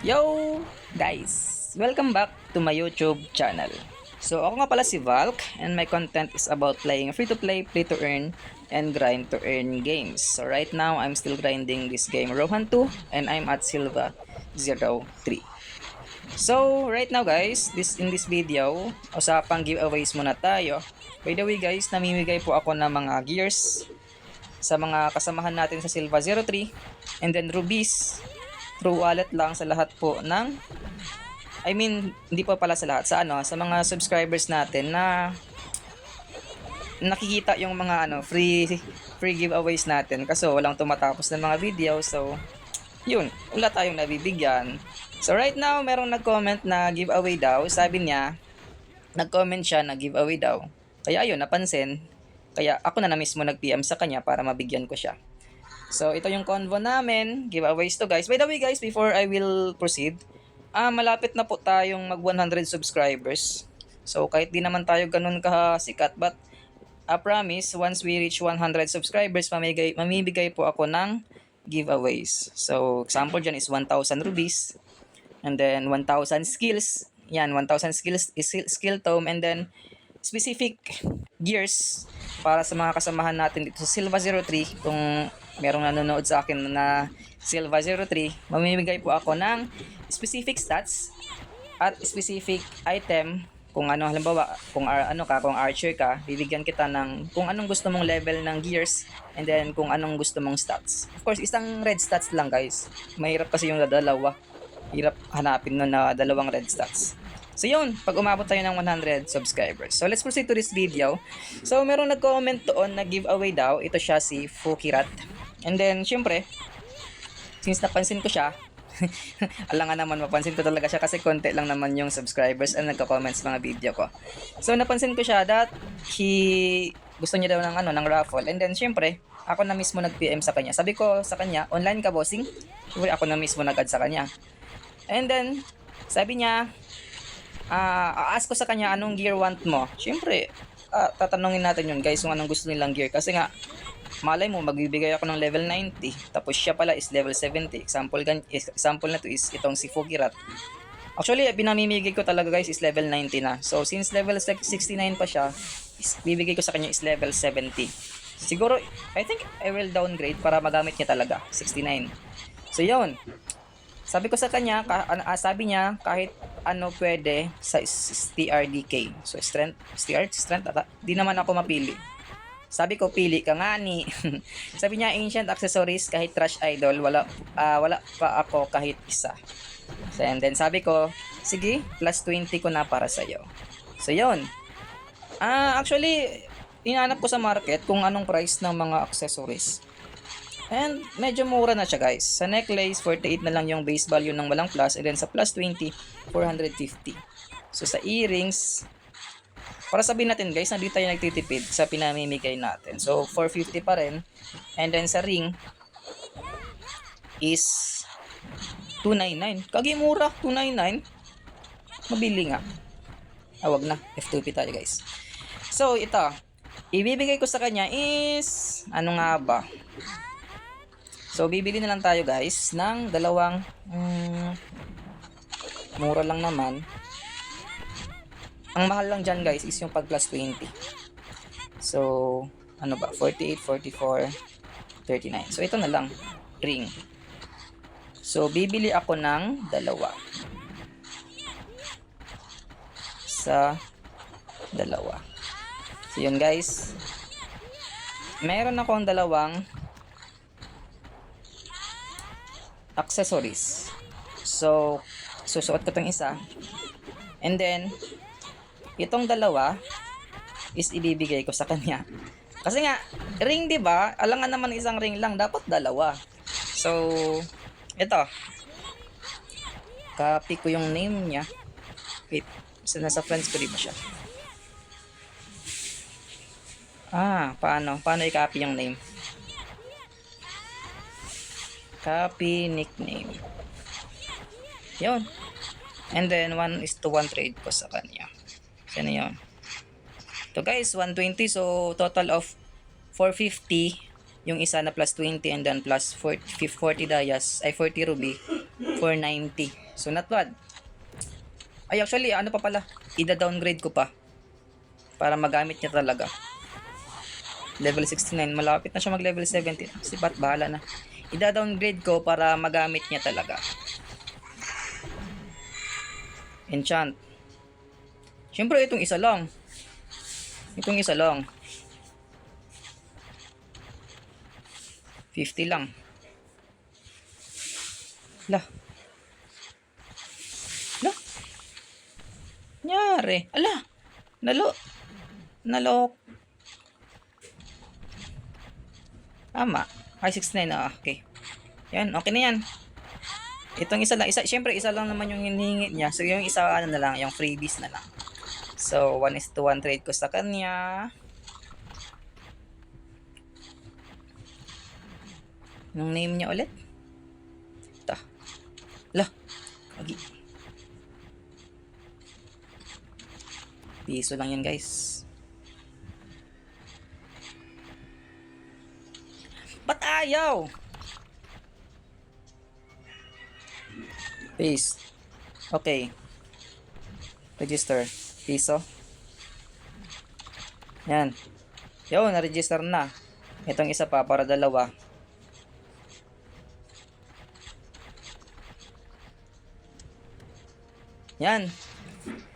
Yo guys! Welcome back to my YouTube channel. So ako nga pala si Valk and my content is about playing free-to-play, play-to-earn, and grind to earn games. So right now I'm still grinding this game Rohan 2 and I'm at Silva 03. So right now guys, in this video, usapang giveaways muna tayo. By the way guys, namimigay po ako ng mga gears sa mga kasamahan natin sa Silva 03 and then rubies through wallet lang sa lahat po ng hindi pa pala sa lahat sa mga subscribers natin na nakikita yung mga free giveaways natin kasi walang tumatapos ng mga video. So yun, wala tayong nabibigyan. So right now merong nag-comment na giveaway daw. Sabi niya, nag-comment siya na giveaway daw. Kaya ayun, napansin. Kaya ako na mismo nag-PM sa kanya para mabigyan ko siya. So, ito yung convo namin. Giveaways to guys. By the way guys, before I will proceed, malapit na po tayong mag 100 subscribers. So, kahit di naman tayo ganun kasikat, but I promise, once we reach 100 subscribers, mamibigay po ako ng giveaways. So, example dyan is 1,000 rubies. And then, 1,000 skills. Yan, 1,000 skills is skill tome. And then, specific gears para sa mga kasamahan natin dito sa Silva 03. Kung merong nanonood sa akin na Silva 03, mamimigay po ako ng specific stats at specific item. Kung halimbawa, kung archer ka, bibigyan kita ng kung anong gusto mong level ng gears and then kung anong gusto mong stats. Of course, isang red stats lang guys. Mahirap kasi yung dalawa. Hirap hanapin nun na dalawang red stats. So yun, pag umabot tayo ng 100 subscribers. So let's proceed to this video. So merong nag-comment doon na giveaway daw. Ito siya si Fukirat. And then syempre, since napansin ko siya, alangan naman mapansin ko talaga siya kasi konti lang naman yung subscribers and nagko-comment sa mga video ko. So napansin ko siya that gusto niya daw ng raffle. And then syempre, ako na mismo nag-PM sa kanya. Sabi ko sa kanya, online ka bossing? Syempre ako na mismo nag-add sa kanya. And then, sabi niya, ask ko sa kanya anong gear want mo. Syempre, tatanungin natin yun guys kung anong gusto nilang gear. Kasi nga, malay mo, magbibigay ako ng level 90. Tapos siya pala is level 70. Example na to is itong si Fukirat. Actually, pinamimigay ko talaga guys is level 90 na. So, since level 69 pa siya, bibigay ko sa kanya is level 70. Siguro, I think I will downgrade para magamit niya talaga. 69. So, yun. Sabi ko sa kanya, sabi niya kahit ano pwede sa TRDK. So strength ata. Di naman ako mapili. Sabi ko pili ka nga ni. Sabi niya ancient accessories kahit trash idol, wala pa ako kahit isa. So, and then sabi ko, sige, plus 20 ko na para sa iyo. So yun. Actually, inanap ko sa market kung anong price ng mga accessories. And medyo mura na siya guys. Sa necklace, 48 na lang yung base value ng walang plus. And then sa plus 20, 450. So sa earrings, para sabihin natin guys, na di tayo nagtitipid sa pinamimigay natin. So 450 pa rin. And then sa ring is 299. Kagi mura, 299. Mabili nga. Wag na. F2P tayo guys. So ito, ibibigay ko sa kanya is, ano nga ba? So, bibili na lang tayo guys ng dalawang mura lang naman. Ang mahal lang dyan guys is yung pag plus 20. So, 48, 44, 39. So, ito na lang. Ring. So, bibili ako ng dalawa. Sa dalawa. So, yun guys. Meron akong dalawang accessories. So, susuot ko itong isa. And then, itong dalawa is ibibigay ko sa kanya. Kasi nga, ring 'di ba? Alangan naman isang ring lang, dapat dalawa. So, ito. Copy ko yung name niya. Wait, nasa friends ko di ba siya? Paano? Paano i-copy yung name? Copy nickname. Yun. And then 1:1 trade ko sa kanya. So na yun. So guys, 120. So total of 450 yung isa na plus 20 and then plus 40 dayas, 40 ruby, 490. So not bad. Ay actually ano pa pala, ida-downgrade ko pa para magamit niya talaga. Level 69, malapit na siya mag level 70. Si Bat bahala na. Ida-downgrade ko para magamit niya talaga. Enchant. Siyempre itong isa lang. Itong isa lang. 50 lang. Lah. Lah. Nyari. Ala. Nalo. Tama. Ay, 69. Okay. Yan. Okay na yan. Itong isa lang. Siyempre, isa lang naman yung hinihingi niya. So, yung isa, ano na lang. Yung freebies na lang. So, 1:1 trade ko sa kanya. Anong name niya ulit? Ta. Lah. Lagi. Piso lang yan, guys. Ba't ayaw? Paste. Okay. Register. Piso. Yan. Yun, na-register na. Itong isa pa para dalawa. Yan.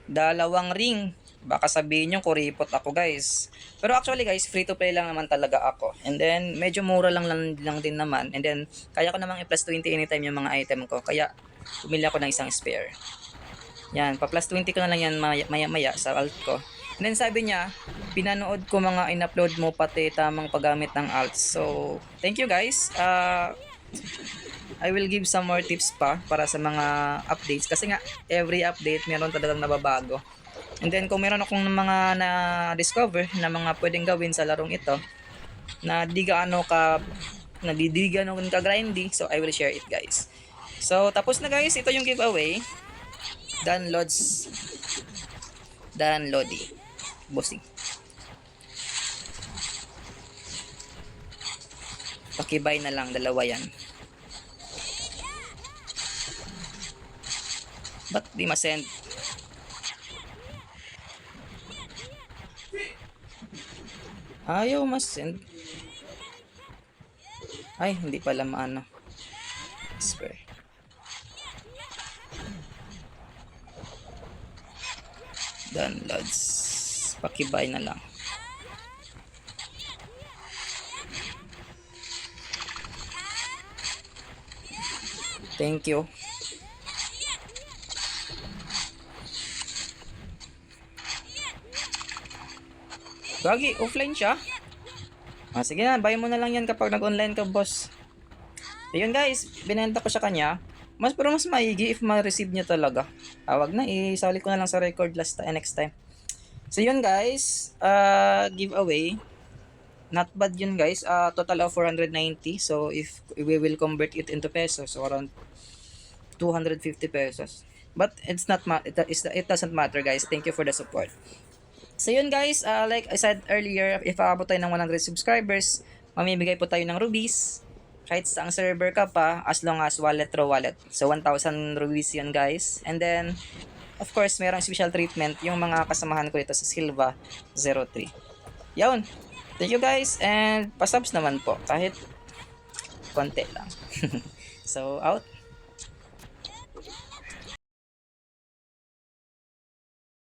Dalawang ring. Baka sabihin nyo, kuripot ako guys. Pero actually guys, free to play lang naman talaga ako. And then, medyo mura lang din naman. And then, kaya ko namang i-plus 20 anytime yung mga item ko. Kaya, bumili ako ng isang spare. Yan, pa-plus 20 ko na lang yan maya-maya sa alt ko. And then sabi niya, pinanood ko mga in-upload mo pati tamang paggamit ng alt. So, thank you guys. I will give some more tips pa para sa mga updates. Kasi nga, every update meron talagang nababago. And then kung meron akong mga na-discover na mga pwedeng gawin sa larong ito na di gaano ka grindy, so I will share it guys. So tapos na guys, ito yung giveaway. Downloading. Bossing. Pakibay na lang, dalawa yan. Ba't di ma-send? Ayaw mas-send. Ay, hindi pala maano. Spare. Downloads. Pakibay na lang. Thank you. Gagi, offline siya. Sige na, buy mo na lang yan kapag nag-online ka, boss. Ayun guys, binenta ko sa kanya. Pero mas maigi if ma-receive niya talaga. Wag na, isali ko na lang sa record next time. So yun guys, giveaway. Not bad yun guys, total of 490. So if we will convert it into pesos, so around 250 pesos. But it doesn't matter guys. Thank you for the support. So yun guys, like I said earlier, if aabot tayo ng 100 subscribers, mamimigay po tayo ng rubies. Kahit sa ang server ka pa, as long as wallet through wallet. So 1,000 rubies yun guys. And then, of course, mayroong special treatment yung mga kasamahan ko dito sa Silva 03. Yun. Thank you guys, and pasubs naman po, kahit konti lang. So out.